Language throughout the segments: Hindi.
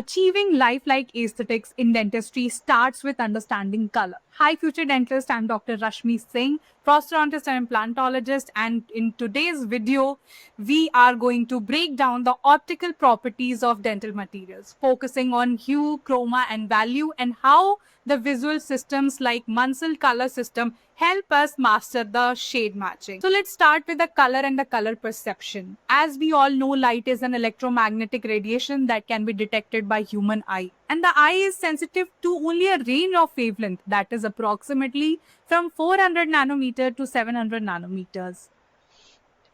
Achieving lifelike aesthetics in dentistry starts with understanding color. Hi, future dentist. I'm Dr. Rashmi Singh, prosthodontist and implantologist. And in today's video, we are going to break down the optical properties of dental materials, focusing on hue, chroma, and value, and how the visual systems like Munsell color system help us master the shade matching. So let's start with the color and the color perception. As we all know, light is an electromagnetic radiation that can be detected by human eye. And the eye is sensitive to only a range of wavelength that is approximately from 400 nanometer to 700 nanometers.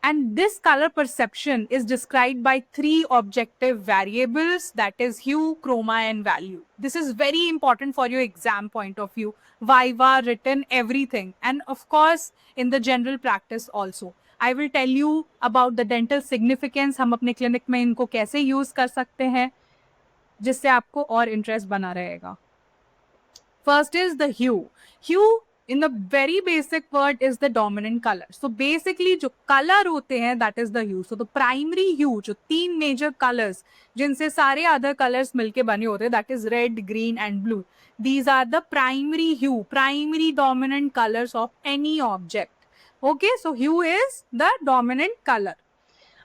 And this color perception is described by three objective variables, that is hue, chroma, and value. This is very important for your exam point of view, viva, written, everything. And of course, in the general practice also. I will tell you about the dental significance, हम अपने clinic में इनको कैसे use कर सकते हैं, जिससे आपको और interest बना रहेगा. First is the hue. Hue in the very basic word is the dominant color. So basically जो color होते हैं that is the hue. So the primary hue जो तीन major colors जिनसे सारे other colors मिलके बने होते हैं that is red, green and blue. These are the primary hue, primary dominant colors of any object. Okay, so hue is the dominant color.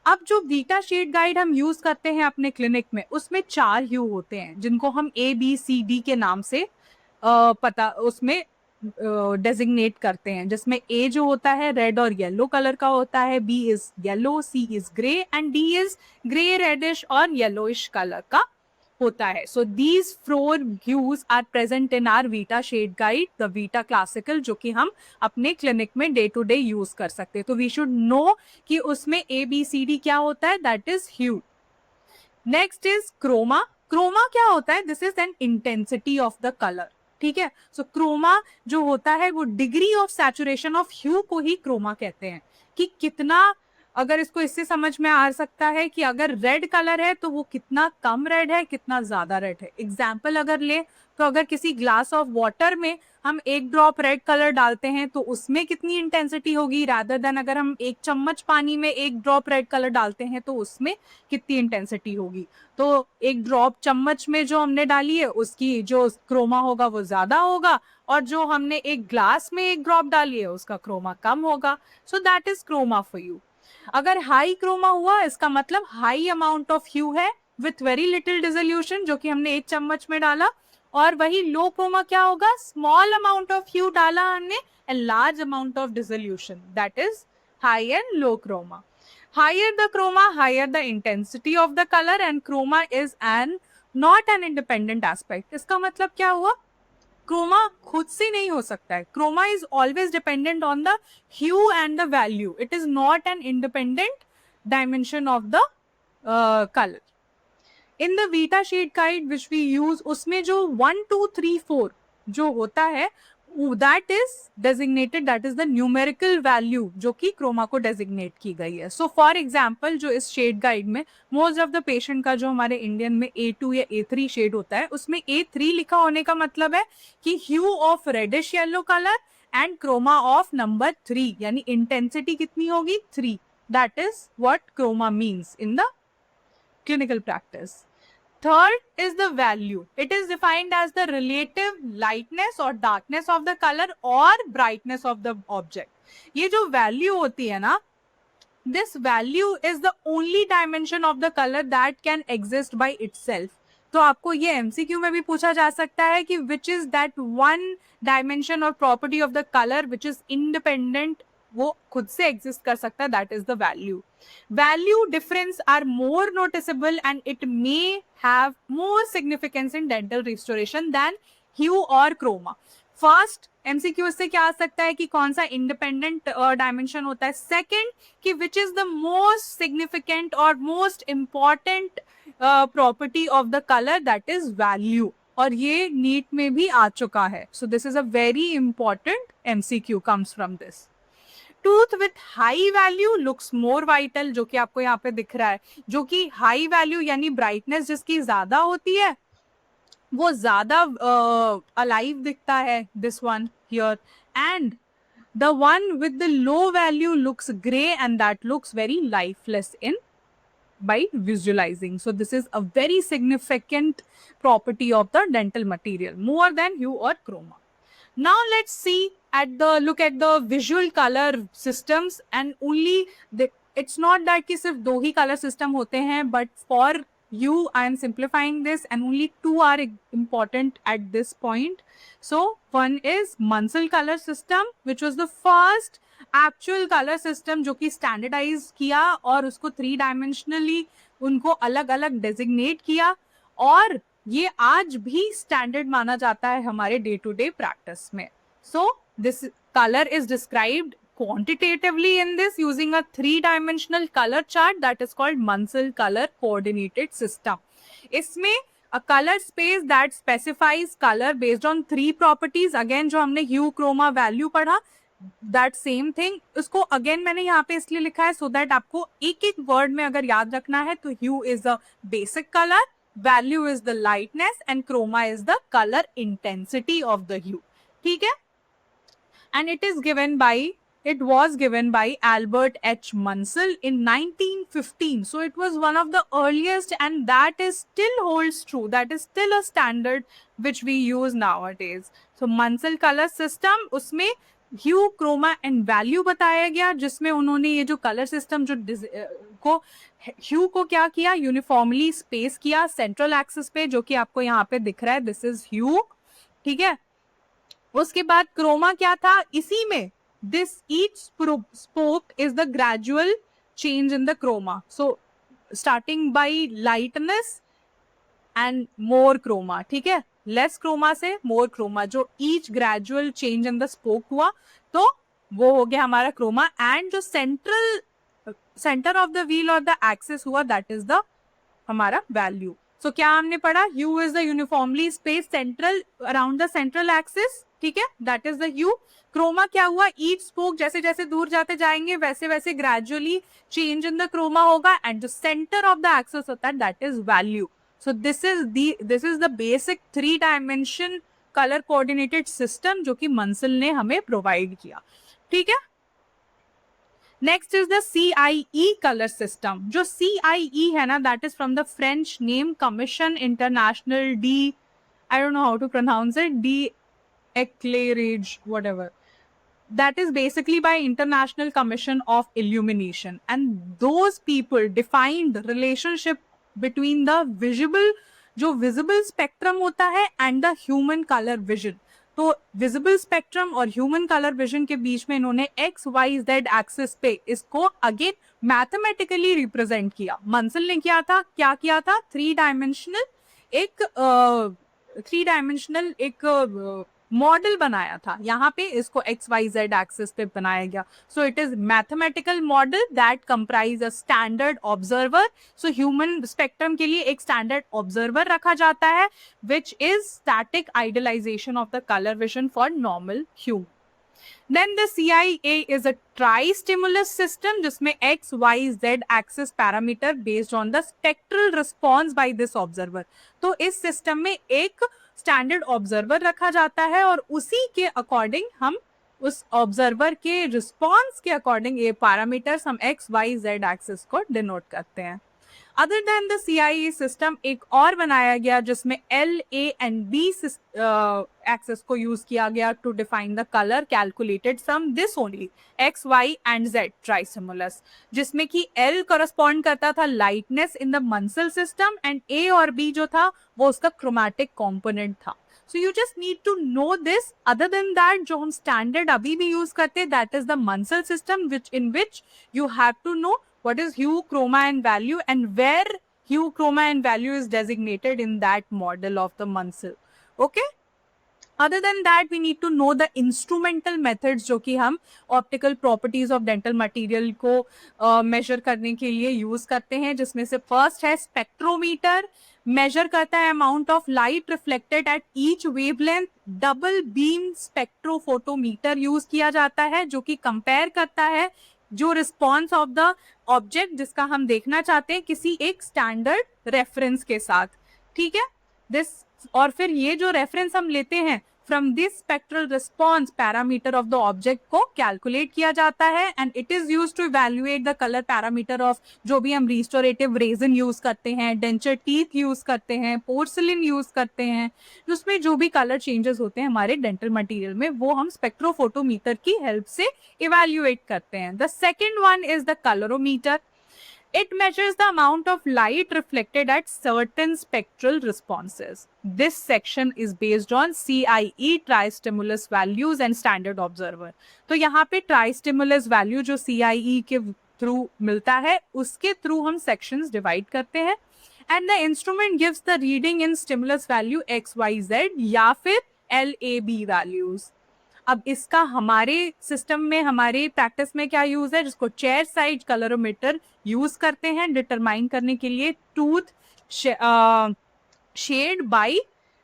अब जो बीटा शेड गाइड हम यूज करते हैं अपने क्लिनिक में उसमें 4 ह्यू होते हैं जिनको हम ABCD के नाम से पता उसमें डेजिग्नेट करते हैं, जिसमें A जो होता है रेड और येलो कलर का होता है, B is yellow, C is grey and D is grey reddish और येलोइश कलर का होता है. So these 4 hues are present in our Vita shade guide, the Vita classical, जो कि हम अपने क्लिनिक में डे टू डे यूज कर सकते हैं. तो वी शुड नो कि उसमें ABCD क्या होता है, that is hue. Next is chroma. Chroma क्या होता है, this is an intensity of the colour. ठीक है, सो क्रोमा जो होता है वो degree of saturation of hue को ही क्रोमा कहते हैं, कि कितना, अगर इसको इससे समझ में आ सकता है कि अगर रेड कलर है तो वो कितना कम रेड है, कितना ज्यादा रेड है. एग्जाम्पल अगर ले तो अगर किसी ग्लास ऑफ वाटर में हम 1 ड्रॉप रेड कलर डालते हैं तो उसमें कितनी इंटेंसिटी होगी, रादर देन अगर हम 1 चम्मच पानी में 1 ड्रॉप रेड कलर डालते हैं तो उसमें कितनी इंटेंसिटी होगी. तो 1 ड्रॉप चम्मच में जो हमने डाली है उसकी जो क्रोमा होगा वो ज्यादा होगा, और जो हमने एक ग्लास में 1 ड्रॉप डाली है उसका क्रोमा कम होगा. So that is chroma for you. अगर हाई क्रोमा हुआ इसका मतलब हाई अमाउंट ऑफ ह्यू है विथ वेरी लिटिल डिसोल्यूशन, जो कि हमने 1 चम्मच में डाला. और वही लो क्रोमा क्या होगा, स्मॉल अमाउंट ऑफ ह्यू डाला हमने and large amount of dissolution, that is high and low chroma. Higher the chroma, higher the intensity of the color, and chroma is not an independent aspect. इसका मतलब क्या हुआ, क्रोमा खुद से नहीं हो सकता है. Chroma is always dependent on the hue and the value. It is not an independent dimension of the colour. In the Vita shade guide which we use, उसमें जो 1 2 3 4 जो होता है that is designated, that is the numerical value जो कि क्रोमा को डेजिग्नेट की गई है. सो फॉर एग्जाम्पल जो इस शेड गाइड में मोस्ट ऑफ द पेशेंट का जो हमारे इंडियन में A2 या A3 शेड होता है उसमें A3 लिखा होने का मतलब है कि hue of reddish yellow colour and chroma of number 3, यानी इंटेंसिटी कितनी होगी 3. That is what chroma means in the clinical practice. Third is the value. It is defined as the relative lightness or darkness of the color or brightness of the object. ये जो value होती है ना, this value is the only dimension of the color that can exist by itself. तो आपको ये MCQ में भी पूछा जा सकता है कि which is that one dimension or property of the color which is independent, वो खुद से एग्जिस्ट कर सकता है, that is the value. Value difference are more noticeable and it may have more significance in dental restoration than hue और क्रोमा. फर्स्ट MCQ से क्या आ सकता है कि कौन सा इंडिपेंडेंट डायमेंशन होता है. सेकंड कि which is the most significant और most important property of the colour, that is value. और ये नीट में भी आ चुका है. So this is a very important MCQ comes from this. Tooth with high value looks more vital, जो कि आपको यहाँ पे दिख रहा है, जो कि हाई वैल्यू यानी ब्राइटनेस जिसकी ज्यादा होती है वो ज्यादा अलाइव दिखता है, this one here. And the one with the low value looks grey and that looks very lifeless in by visualizing. So this is a very significant property of the dental material, more than hue or chroma. Now let's see look at the visual color systems, and only it's not that कि सिर्फ दो ही color system होते हैं, but for you I am simplifying this and only two are important at this point. So one is Munsell color system, which was the first actual color system जो कि standardize किया और उसको 3-dimensionally उनको अलग अलग designate किया, और ये आज भी स्टैंडर्ड माना जाता है हमारे डे टू डे प्रैक्टिस में. So this colour is described quantitatively in this using a 3-dimensional color chart that is called Munsell color coordinated system. इसमें a color space that specifies color based on 3 properties. Again जो हमने hue, chroma, value पढ़ा, that same thing. उसको again मैंने यहाँ पे इसलिए लिखा है so that आपको एक एक word में अगर याद रखना है तो hue is a basic color, value is the lightness and chroma is the color intensity of the hue. ठीक है? And it was given by Albert H. Munsell in 1915. So it was one of the earliest, and that is still holds true. That is still a standard which we use nowadays. So Munsell color system, उसमें ह्यू, क्रोमा एंड वैल्यू बताया गया, जिसमें उन्होंने ये जो कलर सिस्टम जो को ह्यू को क्या किया, यूनिफॉर्मली स्पेस किया सेंट्रल एक्सिस पे, जो कि आपको यहाँ पे दिख रहा है, दिस इज ह्यू. ठीक है. उसके बाद क्रोमा क्या था, इसी में this each spoke is the gradual change in the chroma. So starting by lightness and more chroma. ठीक है. लेस क्रोमा से मोर क्रोमा, जो each gradual change in the spoke हुआ, तो वो हो गया हमारा क्रोमा. एंड जो सेंटर ऑफ द व्हील और द एक्सिस हुआ, दैट इज द हमारा वैल्यू. सो क्या हमने पढ़ा, hue is the uniformly space central around the central axis. ठीक है, that is the hue. Chroma क्या हुआ, ईच स्पोक जैसे जैसे दूर जाते जाएंगे वैसे वैसे gradually change in the Croma होगा. एंड जो सेंटर ऑफ द एक्सिस होता है, that is value. So this is the basic 3-dimension color coordinated system जो कि मंसल ने हमें प्रोवाइड किया. ठीक है. Next is the CIE color system. जो CIE है ना, that is from the French name Commission International I don't know how to pronounce it, d'éclairage, whatever. That is basically by International Commission of Illumination, and those people defined relationship between the जो विजिबल स्पेक्ट्रम होता है and the human colour vision. तो विजिबल स्पेक्ट्रम और ह्यूमन कलर विजन के बीच में इन्होंने XYZ एक्सिस पे इसको अगेन मैथमेटिकली रिप्रेजेंट किया. मंसल ने क्या किया था, 3-dimensional एक मॉडल बनाया था. यहाँ पे इसको XYZ एक्सिस पे बनाया गया. So it is mathematical model that comprise a standard observer. So human spectrum के लिए एक स्टैंडर्ड ऑब्जर्वर रखा जाता है, which is static idealisation of the colour vision for normal human. Then the CIA is a tri-stimulus system जिसमें XYZ axis parameter based on the spectral response by this observer. तो इस सिस्टम में एक स्टैंडर्ड ऑब्जर्वर रखा जाता है और उसी के अकॉर्डिंग हम उस ऑब्जर्वर के रिस्पॉन्स के अकॉर्डिंग ये पैरामीटर्स हम XYZ एक्सिस को डिनोट करते हैं. Other than the CIE system एक और बनाया गया जिसमें LA and B एक्सिस को यूज किया गया to define the colour calculated from this only X, Y and Z tristimulus, जिसमें कि L करस्पॉन्ड करता था lightness in the Munsell system and A और B जो था वो उसका क्रोमैटिक कॉम्पोनेंट था. So you just need to know this. Other than that, जो हम स्टैंडर्ड अभी भी यूज करते हैं, that is the Munsell system, in which you have to know what is hue, chroma and value and where hue, chroma and value is designated in that model of the Munsell. Okay? Other than that, we need to know the instrumental methods जो कि हम optical properties of dental material को measure करने के लिए use करते हैं, जिसमें से first है spectrometer. measure करता है amount of light reflected at each wavelength. double beam spectrophotometer use किया जाता है जो कि compare करता है जो रिस्पॉन्स ऑफ द ऑब्जेक्ट जिसका हम देखना चाहते हैं किसी एक स्टैंडर्ड रेफरेंस के साथ. ठीक है. दिस और फिर ये जो रेफरेंस हम लेते हैं from this spectral response parameter of the object को कैलकुलेट किया जाता है and it is use to evaluate the colour parameter of जो भी हम रिस्टोरेटिव रेजन यूज करते हैं, डेंचर टीथ यूज करते हैं, पोर्सिलिन यूज करते हैं, उसमें जो भी कलर चेंजेस होते हैं हमारे डेंटल मटेरियल में वो हम स्पेक्ट्रोफोटोमीटर की हेल्प से इवेल्युएट करते हैं. The second one is the colorimeter. It measures the amount of light reflected at certain spectral responses. This section is based on CIE tristimulus values and standard observer. तो यहाँ पे tristimulus value जो CIE के थ्रू मिलता है उसके थ्रू हम sections divide करते हैं and the instrument gives the reading in stimulus value XYZ या फिर LAB values. अब इसका हमारे सिस्टम में, हमारे प्रैक्टिस में क्या यूज है, जिसको चेयर साइड कलरोमीटर यूज करते हैं डिटरमाइन करने के लिए tooth shade by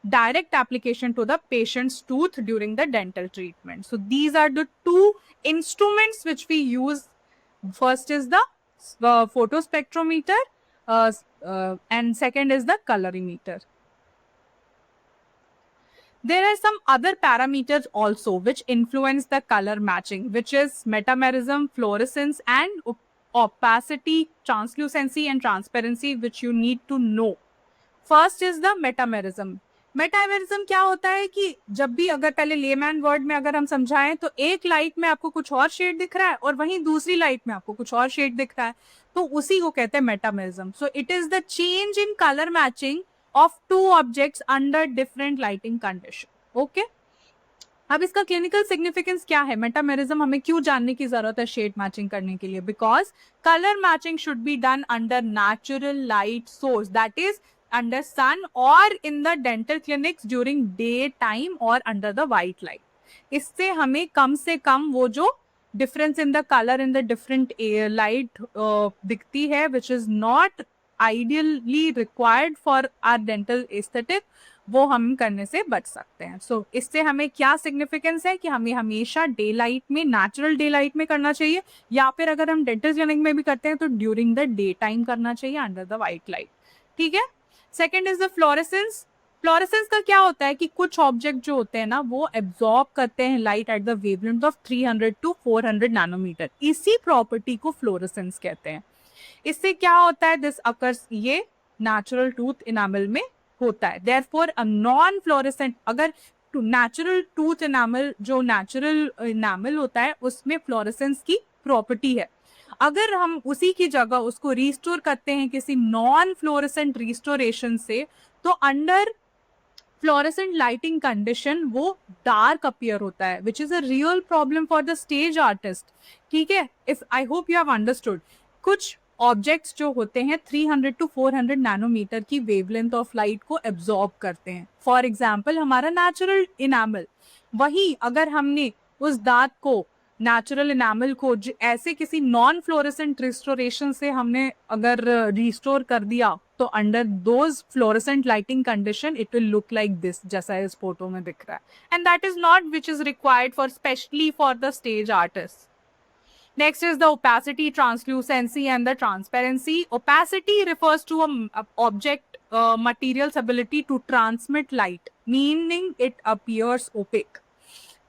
direct application to the patient's tooth during the dental treatment. So these are the two instruments which we use. First is the photospectrometer and second is the colorimeter. There are some other parameters also which influence the color matching, which is metamerism, fluorescence, and opacity, translucency, and transparency, which you need to know. First is the metamerism. Metamerism क्या होता है कि जब भी अगर पहले लेमैन वर्ड में अगर हम समझाएं तो एक लाइट में आपको कुछ और शेड दिख रहा है और वहीं दूसरी लाइट में आपको कुछ और शेड दिख रहा है, तो उसी को कहते हैं metamerism. So it is the change in colour matching of two objects under different lighting condition. Okay? अब इसका क्लिनिकल सिग्निफिकेंस क्या है, मेटामेरिज्म हमें क्यों जानने की जरूरत है शेड मैचिंग करने के लिए? Because colour matching should be done under natural light source, that is under sun और in the dental clinics during day time और अंडर द वाइट लाइट. इससे हमें कम से कम वो जो difference in the colour in the different light दिखती है which is not ideally required for our dental aesthetic, वो हम करने से बच सकते हैं. सो इससे हमें क्या सिग्निफिकेंस है कि हमें हमेशा डे लाइट में, नेचुरल डे लाइट में करना चाहिए, या फिर अगर हम डेंटल क्लिनिक में भी करते हैं तो ड्यूरिंग द डे टाइम करना चाहिए अंडर द वाइट लाइट. ठीक है. Second is the fluorescence. Fluorescence का क्या होता है कि कुछ ऑब्जेक्ट जो होते हैं ना वो एब्जॉर्ब करते हैं light at the wavelength of 300 to 400 nanometer. इसी प्रॉपर्टी को फ्लोरेसेंस कहते हैं. इससे क्या होता है, दिस अकर्स, ये नेचुरल टूथ इनामल में होता है. देयरफॉर अ नॉन फ्लोरेसेंट, अगर नेचुरल टूथ इनामल, जो नेचुरल इनामल होता है उसमें फ्लोरेसेंस की प्रॉपर्टी है, अगर हम उसी की जगह उसको रिस्टोर करते हैं किसी नॉन फ्लोरेसेंट रिस्टोरेशन से, तो अंडर फ्लोरेसेंट लाइटिंग कंडीशन वो डार्क अपीयर होता है, which is a real problem for the stage artist. ठीक है. If I hope you have understood. कुछ ऑब्जेक्ट्स जो होते हैं 300 to 400 नैनोमीटर की वेवलेंथ ऑफ लाइट को एब्जॉर्ब करते हैं. फॉर एग्जाम्पल हमारा नेचुरल इनामल, वही अगर हमने उस दांत को, नेचुरल इनामल को ऐसे किसी नॉन फ्लोरेसेंट रिस्टोरेशन से हमने अगर रिस्टोर कर दिया, तो under those fluorescent lighting condition it will look like this, जैसा इस फोटो में दिख रहा है. And that is not which is required for specially for the stage artist. Next is the opacity, translucency, and the transparency. Opacity refers to a object material's ability to transmit light, meaning it appears opaque.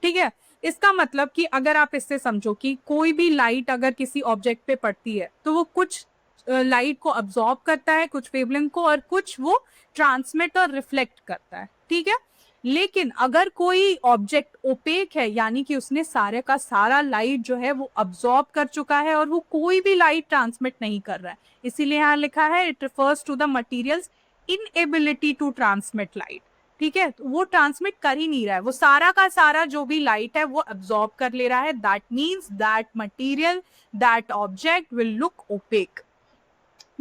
ठीक है. इसका मतलब कि अगर आप इससे समझो कि कोई भी लाइट अगर किसी ऑब्जेक्ट पे पड़ती है तो वो कुछ लाइट को अब्सॉर्ब करता है, कुछ वेवलेंथ को, और कुछ वो ट्रांसमिट और रिफ्लेक्ट करता है. ठीक है. लेकिन अगर कोई ऑब्जेक्ट ओपेक है, यानी कि उसने सारे का सारा लाइट जो है वो अब्सॉर्ब कर चुका है और वो कोई भी लाइट ट्रांसमिट नहीं कर रहा है, इसीलिए यहाँ लिखा है it refers to the materials inability to transmit light. ठीक है. तो वो ट्रांसमिट कर ही नहीं रहा है, वो सारा का सारा जो भी लाइट है वो अब्सॉर्ब कर ले रहा है. That means that material, that object will look opaque.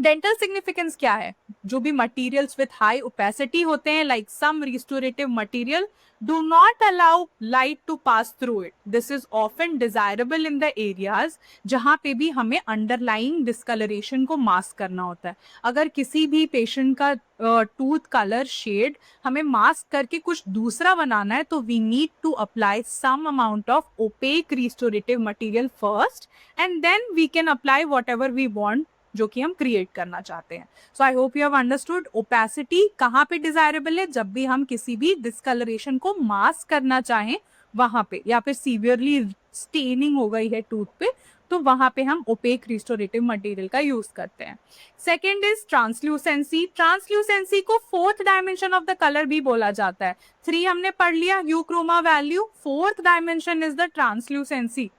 Dental significance क्या है? जो भी मटेरियल्स विथ हाई ओपेसिटी होते हैं, like some restorative material, do not allow light to pass through it. This is often desirable in the areas जहां पे भी हमें अंडरलाइंग डिस्कलरेशन को मास्क करना होता है. अगर किसी भी पेशेंट का टूथ कलर शेड हमें मास्क करके कुछ दूसरा बनाना है, तो we need to apply some amount of opaque restorative material first, and then we can apply whatever we want जो कि हम क्रिएट करना चाहते हैं. So I hope you have understood opacity कहाँ पे डिजायरेबल है, जब भी हम किसी भी डिस्कलरेशन को मास्क करना चाहें वहां पे, या फिर सीवियरली स्टेनिंग हो गई है टूथ पे, तो वहां पे हम ओपेक रिस्टोरेटिव मटेरियल का यूज करते हैं. Second is translucency. ट्रांसल्यूसेंसी को fourth dimension of the colour भी बोला जाता है. 3 हमने पढ़ लिया, hue chroma value. Fourth dimension is the translucency.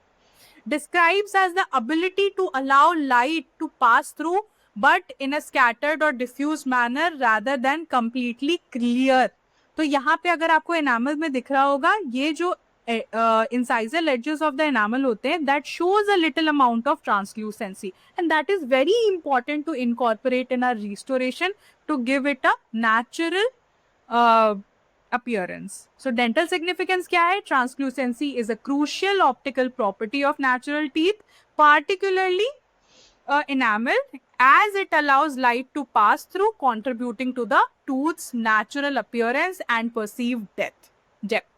Describes as the ability to allow light to pass through but in a scattered or diffused manner rather than completely clear. तो यहाँ पे अगर आपको एनामल में दिख रहा होगा, ये जो incisal edges of the enamel होते हैं, that shows a little amount of translucency, and that is very important to incorporate in our restoration to give it a natural appearance. So dental significance क्या है? Translucency is a crucial optical property of natural teeth, particularly enamel, as it allows light to pass through, contributing to the tooth's natural appearance and perceived depth.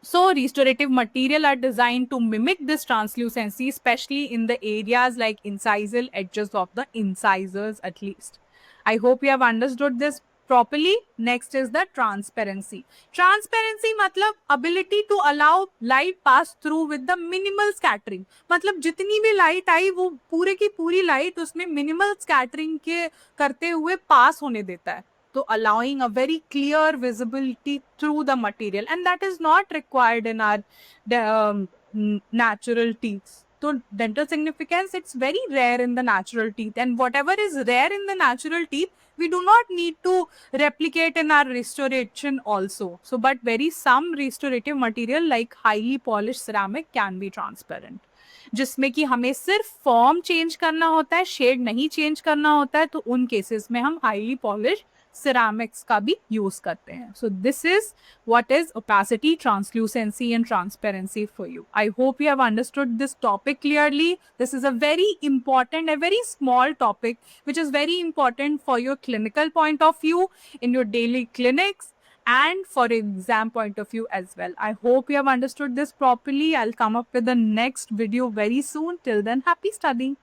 So restorative material are designed to mimic this translucency, especially in the areas like incisal edges of the incisors at least. I hope you have understood this properly. Next is the transparency. Transparency मतलब ability to allow light pass through with the minimal scattering. मतलब जितनी भी light आई वो पूरे की पूरी light उसमें minimal scattering के करते हुए pass होने देता है. So allowing a very clear visibility through the material, and that is not required in our natural teeth. So dental significance, it's very rare in the natural teeth, and whatever is rare in the natural teeth, we do not need to replicate in our restoration also. So but very some restorative material like highly polished ceramic can be transparent, जिसमें कि हमें सिर्फ फॉर्म चेंज करना होता है, शेड नहीं चेंज करना होता है, तो उन केसेस में हम हाईली पॉलिश ceramics का भी यूज करते हैं. So this is what is opacity, translucency and transparency for you. I hope you have understood this topic clearly. This is a very important, a very small topic which is very important for your clinical point of view in your daily clinics and for exam point of view as well. I hope you have understood this properly. I'll come up with the next video very soon. Till then, happy studying.